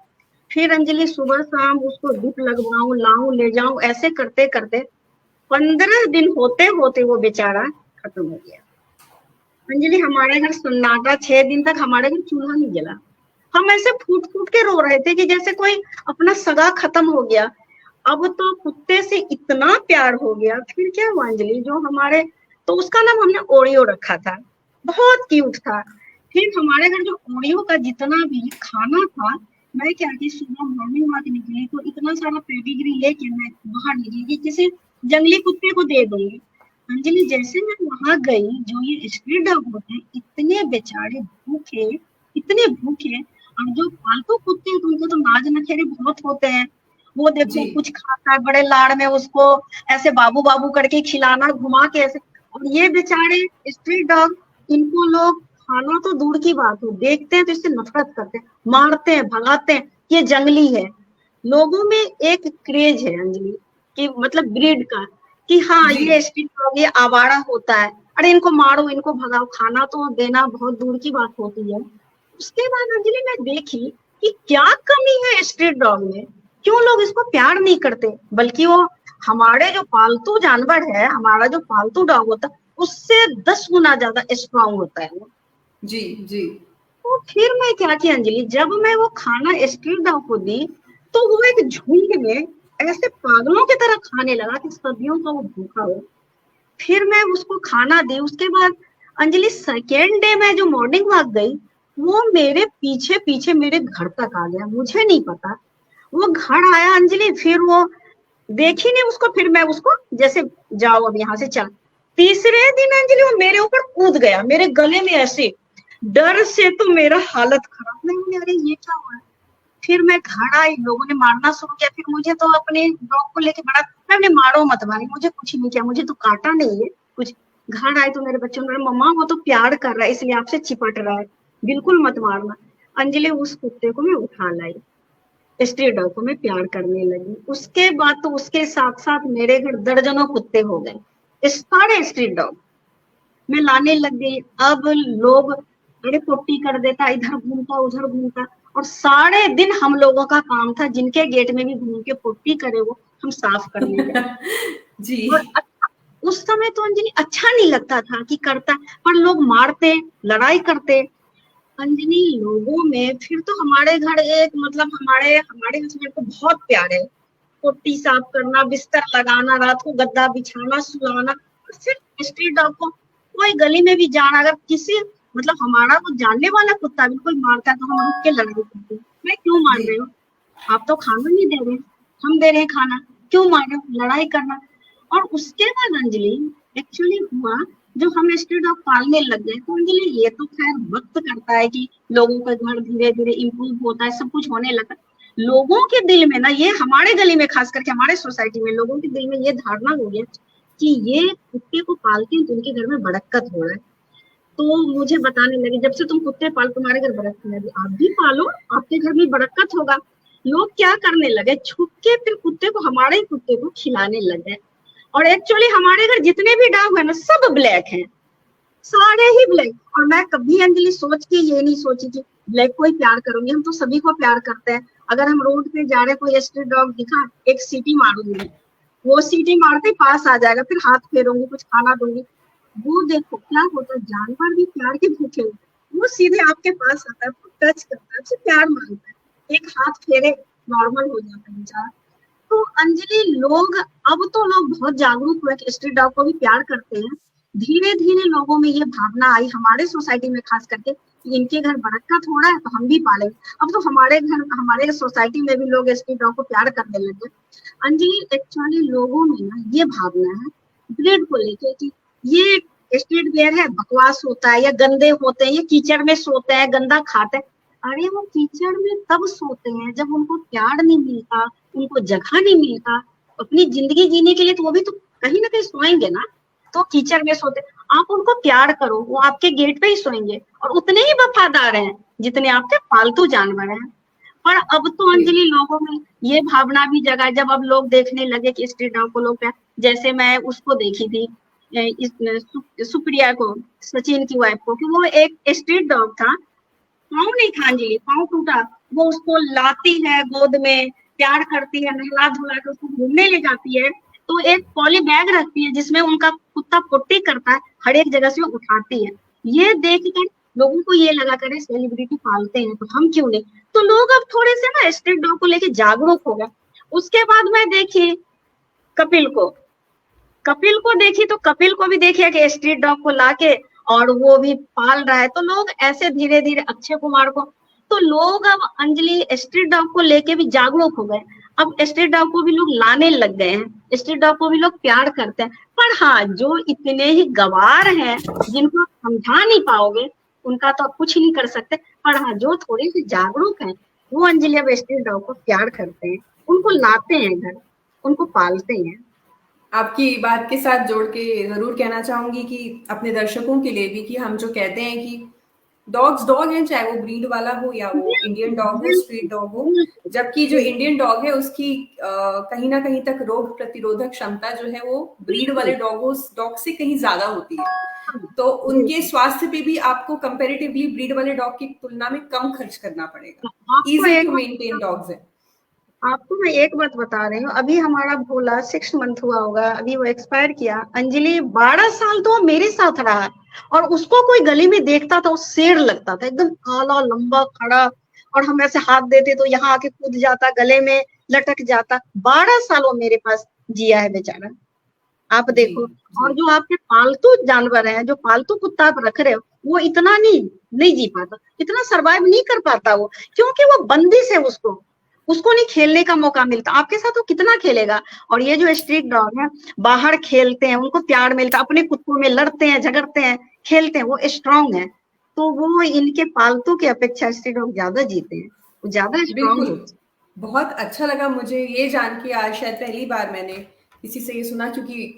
फिर अंजलि सुबह शाम उसको डिप लगवाऊं, लाऊं, ले जाऊं, ऐसे करते करते 15 दिन होते होते वो बेचारा खत्म हो गया। अंजलि हमारे घर सन्नाटा, 6 दिन तक हमारे घर चूल्हा नहीं जला। हम ऐसे फूट फूट के रो रहे थे कि जैसे कोई अपना सगा खत्म हो गया। अब तो कुत्ते से इतना प्यार हो गया। फिर क्या हुआ अंजलि, जो हमारे, तो उसका नाम हमने ओरियो रखा था, बहुत क्यूट था। फिर हमारे घर जो ओरियो का जितना भी खाना था, मैं क्या की सुबह मॉर्निंग वॉक निकली तो इतना सारा पेडिग्री लेके मैं बाहर निकली कि किसी जंगली कुत्ते को दे दूंगी। अंजलि जैसे मैं वहां गई, जो ये स्ट्रीट डॉग होते हैं इतने बेचारे भूखे, इतने भूखे। और जो पालतू कुत्ते हैं तो उनको तो नाज नखरे बहुत होते हैं। वो जी। देखो कुछ खाता है, बड़े लाड़ में उसको ऐसे बाबू बाबू करके खिलाना, घुमा के ऐसे। और ये बेचारे स्ट्रीट डॉग, इनको लोग खाना तो दूर की बात है, देखते हैं तो इससे नफरत करते हैं, मारते हैं, भगाते हैं, ये जंगली है। लोगों में एक क्रेज है अंजलि, कि मतलब ब्रीड का, कि हाँ जी ये स्ट्रीट डॉग ये आवारा होता है, अरे इनको मारो, इनको भगाओ। खाना तो देना बहुत दूर की बात होती है। उसके बाद अंजलि मैं देखी कि क्या कमी है स्ट्रीट डॉग में, क्यों लोग इसको प्यार नहीं करते, बल्कि वो हमारे जो पालतू जानवर है, हमारा जो पालतू डॉग होता है उससे 10 गुना ज्यादा स्ट्रांग होता है वो। जी जी तो फिर मैं क्या की अंजलि, जब मैं वो खाना स्ट्रीट डॉग को दी तो वो एक झुंड में ऐसे पागलों की तरह खाने लगा कि सदियों का वो भूखा हो। फिर मैं उसको खाना दी, उसके बाद अंजलि सेकेंड डे में जो मॉर्निंग वॉक गई, वो मेरे पीछे पीछे मेरे घर तक आ गया, मुझे नहीं पता। वो घर आया अंजलि, फिर वो देखी नहीं उसको, फिर मैं उसको जैसे जाओ अब यहाँ से चल। तीसरे दिन अंजलि वो मेरे ऊपर कूद गया, मेरे गले में ऐसे, डर से तो मेरा हालत खराब। नहीं, अरे ये क्या हुआ। फिर मैं घर आई, लोगों ने मारना शुरू किया, फिर मुझे तो अपने डॉग को लेके बड़ा, मैंने मारो मत मारी, मुझे कुछ नहीं किया, मुझे तो काटा नहीं है कुछ। घर आए तो मेरे बच्चों ने, मम्मा वो तो प्यार कर रहा है इसलिए आपसे चिपट रहा है, बिल्कुल मत मारना। अंजलि उस कुत्ते को मैं उठा लाई, स्ट्रीट डॉग को मैं प्यार करने लगी। उसके बाद तो उसके साथ साथ मेरे घर दर्जनों कुत्ते हो गए, सारे स्ट्रीट डॉग मैं लाने लग गई। अब लोग, अरे पोटी कर देता, इधर घूमता उधर घूमता, और सारे दिन हम लोगों का काम था जिनके गेट में भी घूम के पोटी करे वो हम साफ करने गए। जी और उस समय तो अंजलि अच्छा नहीं लगता था कि करता, पर लोग मारते, लड़ाई करते। अंजलि लोगों में फिर तो हमारे घर एक मतलब हमारे हमारे हस्बैंड को बहुत प्यार है, पोटी साफ करना, बिस्तर लगाना, रात को गद्दा बिछाना, सुलाना। सिर्फ स्ट्रीट डॉग को कोई गली में भी जाना, अगर किसी मतलब हमारा वो जानने वाला कुत्ता बिल्कुल मारता है तो हम रुक के लड़ाई करते हैं, मैं क्यों मार जी रहे हो, आप तो खाना नहीं दे रहे, हम दे रहे हैं खाना, क्यों मार रहे हो, लड़ाई करना। और उसके बाद अंजलि एक्चुअली हुआ, जो हम स्ट्रीट डॉग पालने लग गए तो अंजलि ये तो खैर वक्त करता है कि लोगों का घर धीरे धीरे इम्प्रूव होता है, सब कुछ होने लगा। लोगों के दिल में ना, ये हमारे गली में खास करके हमारे सोसाइटी में लोगों के दिल में ये धारणा हो गया कि ये कुत्ते को पालते हैं तो उनके घर में बरकत हो रहा है। तो मुझे बताने लगे, जब से तुम कुत्ते पाल तुम्हारे घर बरकत लगी, आप भी पालो, आपके घर में बरकत होगा। लोग क्या करने लगे, छुप के फिर कुत्ते को, हमारे ही कुत्ते को खिलाने लगे। और एक्चुअली हमारे घर जितने भी डॉग है ना सब ब्लैक हैं, सारे ही ब्लैक। और मैं कभी अंजलि सोच के ये नहीं सोची कि ब्लैक को ही प्यार करूंगी, हम तो सभी को प्यार करते हैं। अगर हम रोड पे जा रहे, कोई स्ट्रीट डॉग दिखा, एक सीटी मारूंगी, वो सीटी मारते ही पास आ जाएगा, फिर हाथ फेरूंगी, कुछ खाना दूंगी। वो देखो क्या होता है, जानवर भी प्यार के भूखे होते हैं, वो सीधे आपके पास आता है, टच करता है, आपसे प्यार मांगता है, एक हाथ फेरे नॉर्मल हो जाता है बेचारा। तो अंजलि लोग, अब तो लोग बहुत जागरूक हुए कि स्ट्रीट डॉग को भी प्यार करते हैं। धीरे धीरे लोगों में ये भावना आई, हमारे सोसाइटी में खास करके, कि इनके घर बरकत हो रहा है तो हम भी पालेंगे। अब तो हमारे घर, हमारे सोसाइटी में भी लोग स्ट्रीट डॉग को प्यार करने लगे। अंजलि एक्चुअली लोगों में ना ये भावना है ब्रीड को लेके कि ये स्ट्रीट वेयर है, बकवास होता है, या गंदे होते हैं, ये कीचड़ में सोते हैं, गंदा खाते हैं। अरे वो कीचड़ में तब सोते हैं जब उनको प्यार नहीं मिलता, उनको जगह नहीं मिलता अपनी जिंदगी जीने के लिए, तो वो भी तो कहीं ना कहीं सोएंगे ना, तो कीचड़ में सोते। आप उनको प्यार करो, वो आपके गेट पे ही सोएंगे और उतने ही वफादार हैं जितने आपके पालतू जानवर हैं। पर अब तो अंजलि लोगों में ये भावना भी जगा, जब अब लोग देखने लगे कि स्ट्रीट डॉग को लोग, जैसे मैं उसको देखी थी सुप्रिया को, सचिन की वाइफ को, कि वो एक स्ट्रीट डॉग था, पाँव नहीं था अंजलि, पाँव टूटा, वो उसको लाती है गोद में, प्यार करती है, नहला धुला के उसको घूमने ले जाती है, तो एक पॉली बैग रखती है जिसमें उनका कुत्ता पोटी करता है, हर एक जगह से वो उठाती है। ये देखकर लोगों को ये लगा, करे सेलिब्रिटी पालते हैं तो हम क्यों नहीं। तो लोग अब थोड़े से ना स्ट्रीट डॉग को लेके जागरूक हो गए। उसके बाद मैं देखी कपिल को, कपिल को देखी तो कपिल को भी देखिए कि स्ट्रीट डॉग को लाके और वो भी पाल रहा है, तो लोग ऐसे धीरे धीरे, अक्षय कुमार को, तो लोग अब अंजलि स्ट्रीट डॉग को लेके भी जागरूक हो गए। अब स्ट्रीट डॉग को भी लोग लाने लग गए हैं, स्ट्रीट डॉग को भी लोग प्यार करते हैं। पर हाँ, जो इतने ही गवार हैं जिनको आप समझा नहीं पाओगे, उनका तो आप कुछ नहीं कर सकते। पर हाँ, जो थोड़े से जागरूक हैं वो अंजलि अब स्ट्रीट डॉग को प्यार करते हैं, उनको लाते हैं घर, उनको पालते हैं। आपकी बात के साथ जोड़ के जरूर कहना चाहूंगी कि अपने दर्शकों के लिए भी, कि हम जो कहते हैं कि डॉग्स डॉग हैं, चाहे वो ब्रीड वाला हो या वो इंडियन डॉग हो, स्ट्रीट डॉग हो। जबकि जो इंडियन डॉग है उसकी कहीं ना कहीं तक रोग प्रतिरोधक क्षमता जो है वो ब्रीड वाले डॉग से कहीं ज्यादा होती है। तो उनके स्वास्थ्य पे भी आपको कंपैरेटिवली ब्रीड वाले डॉग की तुलना में कम खर्च करना पड़ेगा। आपको इजी एक टू मेंटेन डॉग्स है। आपको मैं एक बात बता रही हूँ, अभी हमारा भोला 6 मंथ हुआ होगा, अभी वो एक्सपायर किया। अंजलि 12 साल तो वो मेरे साथ रहा, और उसको कोई गली में देखता था वो शेर लगता था, एकदम काला लंबा खड़ा, और हम ऐसे हाथ देते तो यहाँ आके कूद जाता, गले में लटक जाता। 12 साल वो मेरे पास जिया है बेचारा, आप जी देखो। और जी जो आपके पालतू जानवर हैं, जो पालतू कुत्ता आप रख रहे हो, वो इतना नहीं नहीं जी पाता, इतना सरवाइव नहीं कर पाता वो, क्योंकि वो बंदिश है, उसको उसको नहीं खेलने का मौका मिलता। आपके साथ वो कितना खेलेगा। और ये जो स्ट्रीट डॉग है, बाहर खेलते हैं, उनको प्यार मिलता है, अपने कुत्तों में लड़ते हैं, झगड़ते हैं, खेलते हैं, वो स्ट्रांग है। तो वो इनके पालतू की अपेक्षा स्ट्रीट डॉग ज्यादा जीते हैं, वो ज्यादा स्ट्रांग बिल्कुल। होते हैं। बहुत अच्छा लगा मुझे ये जान के, आज शायद पहली बार मैंने किसी से ये सुना, क्योंकि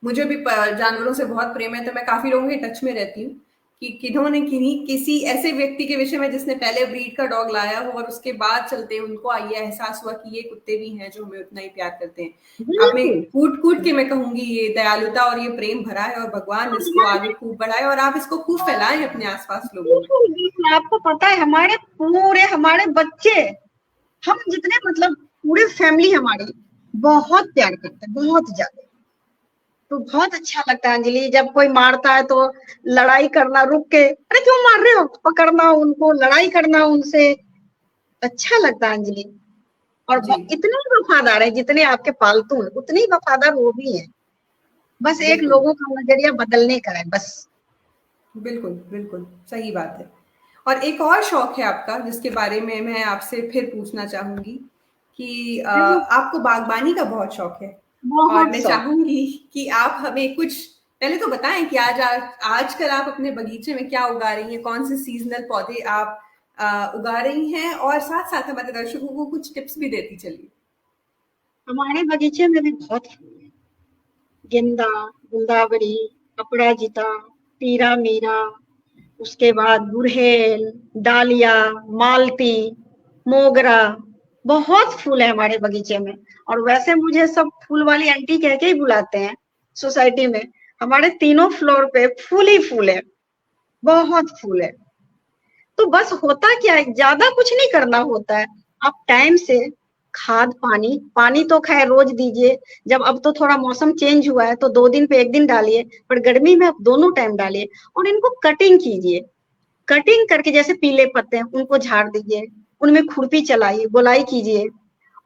मुझे भी जानवरों से बहुत प्रेम है, तो मैं काफी लोगों के टच में रहती हूँ कि किन्होंने किन्हीं किसी ऐसे व्यक्ति के विषय में जिसने पहले ब्रीड का डॉग लाया हो और उसके बाद चलते उनको ये एहसास हुआ कि ये कुत्ते भी हैं जो हमें उतना ही प्यार करते हैं। आप में बिल्कुल। कूट कूट के मैं कहूंगी ये दयालुता और ये प्रेम भरा है, और भगवान इसको आगे खूब बढ़ाए और आप इसको खूब फैलाएं अपने आसपास लोगों में। बिल्कुल, बिल्कुल, आपको पता है हमारे बच्चे, हम जितने मतलब पूरे फैमिली हमारी बहुत प्यार करते हैं, बहुत ज्यादा। तो बहुत अच्छा लगता है अंजलि, जब कोई मारता है तो लड़ाई करना रुक के, अरे क्यों मार रहे हो, पकड़ना उनको, लड़ाई करना उनसे, अच्छा लगता है अंजलि। और जी इतने ही वफादार है जितने आपके पालतू हैं, उतने ही वफादार वो भी है। बस एक बिल्कुल लोगों का नजरिया बदलने का है बस। बिल्कुल बिल्कुल सही बात है। और एक और शौक है आपका जिसके बारे में मैं आपसे फिर पूछना चाहूंगी कि आपको बागबानी का बहुत शौक है। और बहुत मैं शौक। चाहूंगी कि आप हमें कुछ पहले तो बताएं कि आजकल आप अपने बगीचे में क्या उगा रही हैं, कौन से सीजनल पौधे आप उगा रही हैं, और साथ साथ हमारे दर्शकों को कुछ टिप्स भी देती चलिए। हमारे बगीचे में भी बहुत फूल है, गेंदा, गुलदावरी, अपराजिता, तीरा मीरा, उसके बाद गुड़हल, डालिया, मालती, मोगरा, बहुत फूल है हमारे बगीचे में। और वैसे मुझे सब फूल वाली आंटी कह के ही बुलाते हैं सोसाइटी में। हमारे तीनों फ्लोर पे फूल ही फूल है, बहुत फूल है। तो बस होता क्या है, ज्यादा कुछ नहीं करना होता है। आप टाइम से खाद पानी, पानी तो खैर रोज दीजिए, जब अब तो थोड़ा मौसम चेंज हुआ है तो 2 दिन पे 1 दिन डालिए, पर गर्मी में आप दोनों टाइम डालिए। और इनको कटिंग कीजिए, कटिंग करके जैसे पीले पत्ते हैं उनको झाड़ दीजिए, उनमें खुरपी चलाइए, गोलाई कीजिए।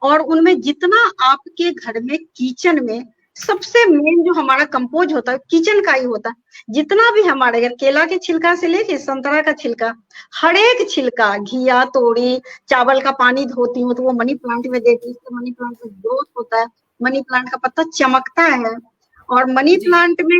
और उनमें जितना आपके घर में किचन में सबसे मेन जो हमारा कंपोज होता है किचन का ही होता है। जितना भी हमारे घर केला के छिलका से लेके संतरा का छिलका, हर एक छिलका, घिया तोड़ी, चावल का पानी धोती हूँ तो वो मनी प्लांट में देती हूँ, इससे मनी प्लांट में ग्रोथ होता है, मनी प्लांट का पत्ता चमकता है। और मनी जी प्लांट में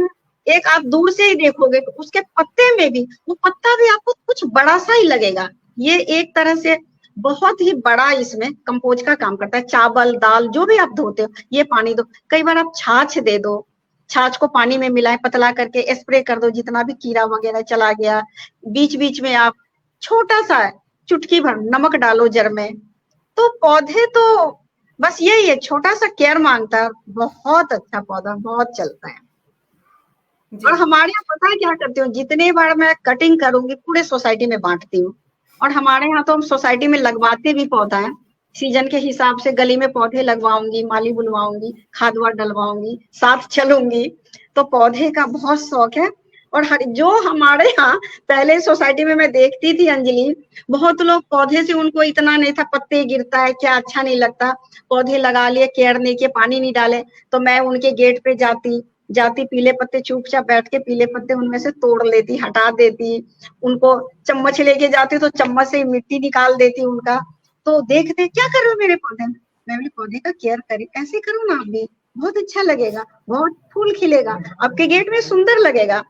एक आप दूर से ही देखोगे तो उसके पत्ते में भी, वो पत्ता भी आपको कुछ बड़ा सा ही लगेगा। ये एक तरह से बहुत ही बड़ा इसमें कंपोज का काम करता है। चावल दाल जो भी आप धोते हो ये पानी दो, कई बार आप छाछ दे दो, छाछ को पानी में मिलाए पतला करके स्प्रे कर दो, जितना भी कीड़ा वगैरह चला गया। बीच बीच में आप छोटा सा चुटकी भर नमक डालो जड़ में। तो पौधे तो बस यही है, छोटा सा केयर मांगता है, बहुत अच्छा पौधा, बहुत चलता है। जी और हमारे यहाँ पता है क्या करती हूँ, जितने बार मैं कटिंग करूंगी पूरे सोसाइटी में बांटती हूँ। और हमारे यहाँ तो हम सोसाइटी में लगवाते भी पौधा है, सीजन के हिसाब से गली में पौधे लगवाऊंगी, माली बुलवाऊंगी, खाद वाद डलवाऊंगी, साथ चलूंगी। तो पौधे का बहुत शौक है। और हर जो हमारे यहाँ पहले सोसाइटी में मैं देखती थी अंजलि, बहुत लोग पौधे से उनको इतना नहीं था, पत्ते गिरता है क्या, अच्छा नहीं लगता, पौधे लगा लिए, केयर नहीं किए, पानी नहीं डाले, तो मैं उनके गेट पे जाती जाती पीले पत्ते चुपचाप बैठ के पीले पत्ते उनमें से तोड़ लेती, हटा देती, उनको चम्मच लेके जाती तो चम्मच से मिट्टी निकाल देती उनका। तो देखते क्या कर रहे हो मेरे पौधे में, मैं बोली पौधे का केयर करी, ऐसे करो ना आप भी, बहुत अच्छा लगेगा, बहुत फूल खिलेगा, आपके गेट में सुंदर लगेगा।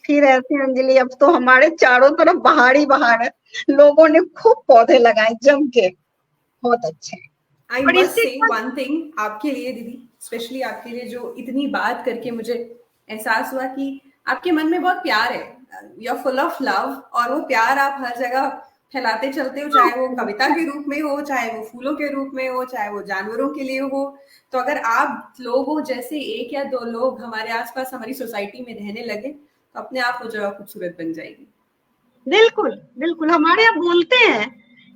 फिर ऐसे अंजलि अब तो हमारे चारों तरफ बाहर ही बाहर है, लोगों ने खूब पौधे लगाए जम के, बहुत अच्छे। आई और मस्ट इससे से वन थिंग आपके लिए दीदी, स्पेशली आपके लिए, जो इतनी बात करके मुझे एहसास हुआ कि आपके मन में बहुत प्यार है you are full of love, और वो प्यार आप हर जगह फैलाते चलते हो, चाहे वो कविता के रूप में हो, चाहे वो फूलों के रूप में हो, चाहे वो जानवरों के लिए हो। तो अगर आप लोगों जैसे एक या दो लोग हमारे आसपास हमारी सोसाइटी में रहने लगे तो अपने आप वो जगह खूबसूरत बन जाएगी। बिल्कुल बिल्कुल, हमारे यहाँ बोलते हैं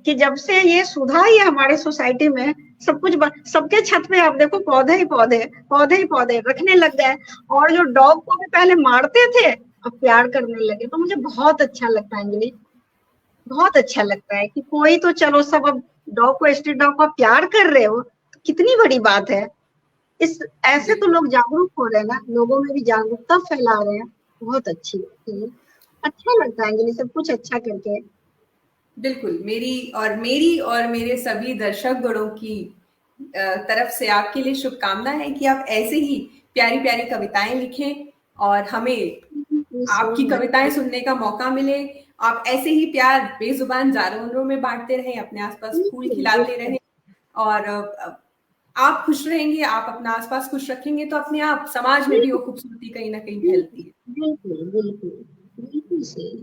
कि जब से ये सुधा ही हमारे सोसाइटी में सब कुछ सबके छत पे आप देखो पौधे ही पौधे, पौधे ही पौधे रखने लग गए, और जो डॉग को भी पहले मारते थे अब प्यार करने लगे। तो मुझे बहुत अच्छा लगता है अंजलि, बहुत अच्छा लगता है कि कोई तो चलो सब अब डॉग को, स्ट्रीट डॉग को प्यार कर रहे हो, तो कितनी बड़ी बात है। इस ऐसे तो लोग जागरूक हो रहे हैं ना, लोगों में भी जागरूकता फैला रहे हैं, बहुत अच्छी बात है। अच्छा लगता है अंजलि सब कुछ अच्छा करके। बिल्कुल, मेरी और मेरे सभी दर्शक गणों की तरफ से आपके लिए शुभकामनाएं है कि आप ऐसे ही प्यारी प्यारी कविताएं लिखें और हमें आपकी कविताएं सुनने का मौका मिले। आप ऐसे ही प्यार बेजुबान जानवरों में बांटते रहें, अपने आसपास फूल खिलाते रहें, और आप खुश रहेंगे, आप अपना आसपास खुश रखेंगे तो अपने आप समाज में भी वो खूबसूरती कहीं ना कहीं फैलती है। बिल्कुल बिल्कुल बिल्कुल सही।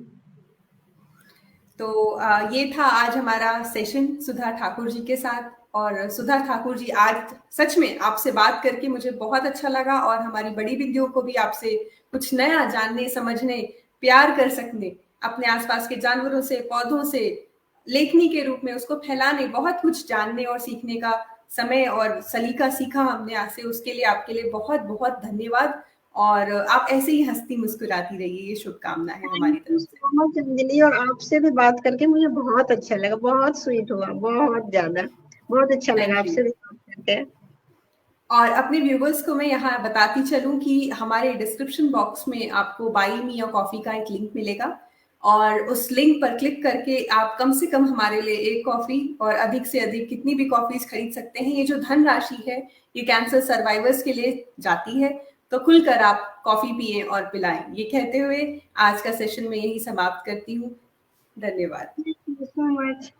तो ये था आज हमारा सेशन सुधा ठाकुर जी के साथ। और सुधा ठाकुर जी, आज सच में आपसे बात करके मुझे बहुत अच्छा लगा, और हमारी बड़ी बिंदियों को भी आपसे कुछ नया जानने, समझने, प्यार कर सकने, अपने आसपास के जानवरों से, पौधों से लेखनी के रूप में उसको फैलाने, बहुत कुछ जानने और सीखने का समय और सलीका सीखा हमने आज से। उसके लिए आपके लिए बहुत बहुत धन्यवाद, और आप ऐसे ही हंसती मुस्कुराती रहिए, ये शुभकामना है हमारी थैंक यू तरफ से। सो मच अंजलि, और आपसे भी बात करके मुझे बहुत अच्छा लगा, बहुत स्वीट हुआ, बहुत ज्यादा, बहुत अच्छा लगा थैंक यू। आपसे भी बात करके। और अपने व्यूवर्स को मैं यहाँ बताती चलूं कि हमारे डिस्क्रिप्शन बॉक्स में आपको बाई मी अ कॉफी का एक लिंक मिलेगा, और उस लिंक पर क्लिक करके आप कम से कम हमारे लिए एक कॉफी और अधिक से अधिक कितनी भी कॉफीज खरीद सकते हैं। ये जो धनराशि है ये कैंसर सर्वाइवर्स के लिए जाती है, तो खुलकर आप कॉफी पिए और पिलाएं। ये कहते हुए आज का सेशन मैं यही समाप्त करती हूँ। धन्यवाद। Thank you so much.